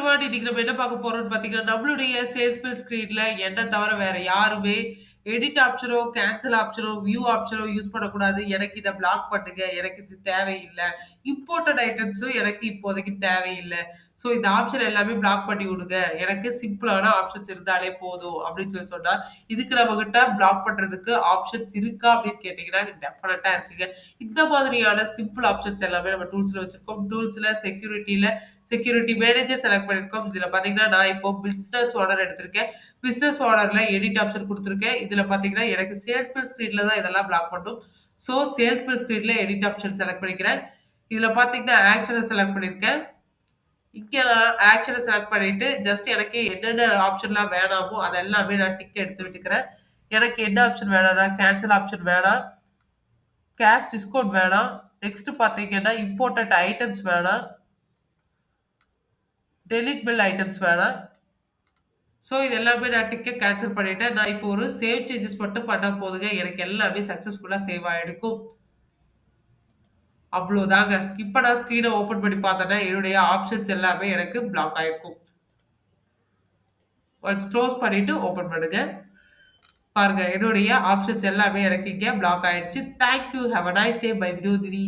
Everyone இன்னைக்கு நம்ம என்ன பார்க்க போறோம்னு பார்த்தீங்கன்னா, நம்மளுடைய சேல்ஸ் பில் ஸ்க்ரீன்ல என்ன தவிர வேற யாருமே எடிட் ஆப்ஷனோ, கேன்சல் ஆப்ஷனோ, வியூ ஆப்ஷனோ யூஸ் பண்ணக்கூடாது. எனக்கு இத பிளாக் பண்ணுங்க. எனக்கு இது தேவையில்ல. இம்போர்ட்டட் ஐட்டம்ஸும் எனக்கு இப்போதைக்கு தேவையில்ல. ஸோ இந்த ஆப்ஷன் எல்லாமே பிளாக் பண்ணி விடுங்க. எனக்கு சிம்பிளான ஆப்ஷன்ஸ் இருந்தாலே போதும் அப்படின்னு சொன்னா, இதுக்கு நம்மகிட்ட பிளாக் பண்றதுக்கு ஆப்ஷன்ஸ் இருக்கா அப்படின்னு கேட்டீங்கன்னா, டெஃபினட்டா இருக்குங்க. இந்த மாதிரியான சிம்பிள் ஆப்ஷன்ஸ் எல்லாமே நம்ம டூல்ஸ்ல வச்சிருக்கோம். டூல்ஸ்ல செக்யூரிட்டி மேனேஜர் செலக்ட் பண்ணியிருக்கோம். இதுல பார்த்தீங்கன்னா, நான் இப்போ பிசினஸ் ஓனர் எடுத்திருக்கேன். பிசினஸ் ஓனர்ல எடிட் ஆப்ஷன் குடுத்துருக்கேன். இதுல பார்த்தீங்கன்னா, எனக்கு சேல்ஸ் பில் ஸ்க்ரீன்ல தான் இதெல்லாம் பிளாக் பண்ணும். ஸோ சேல்ஸ் பில் ஸ்க்ரீன்ல எடிட் ஆப்ஷன் செலக்ட் பண்ணிக்கிறேன். இதுல பார்த்தீங்கன்னா, ஆக்ஷன செலக்ட் பண்ணியிருக்கேன். இங்க நான் ஆக்ஷன செலக்ட் பண்ணிட்டு, ஜஸ்ட் எனக்கு என்னென்ன ஆப்ஷன்லாம் வேணாமோ, அது எல்லாமே நான் டிக் எடுத்து விட்டுக்கிறேன். எனக்கு என்ன ஆப்ஷன் வேணாம்னா, கேன்சல் ஆப்ஷன் வேணாம். கேஷ் டிஸ்கவுண்ட் வேணாம். நெக்ஸ்ட் பார்த்தீங்கன்னா, இம்போர்ட்டட் ஐட்டம்ஸ் வேணாம். டெலீட் பில் ஐட்டம்ஸ் வேணாம். ஸோ இது எல்லாமே நான் டிக்க கேன்சல் பண்ணிட்டேன். நான் இப்போ ஒரு சேவ் சேஞ்சஸ் மட்டும் பண்ணா போதுங்க. எனக்கு எல்லாமே சக்சஸ்ஃபுல்லா சேவ் ஆயிடுக்கும். அவ்வளோதாங்க. இப்ப நான் ஸ்க்ரீன ஓப்பன் பண்ணி பார்த்தேன்னா, என்னுடைய ஆப்ஷன்ஸ் எல்லாமே எனக்கு பிளாக் ஆயிருக்கும். ஒன்ஸ் க்ளோஸ் பண்ணிட்டு ஓப்பன் பண்ணுங்க. பாருங்க என்னுடைய ஆப்ஷன்ஸ் எல்லாமே எனக்கு இங்க பிளாக் ஆயிடுச்சு. Thank you. Have a nice day. Bye Vinodhini.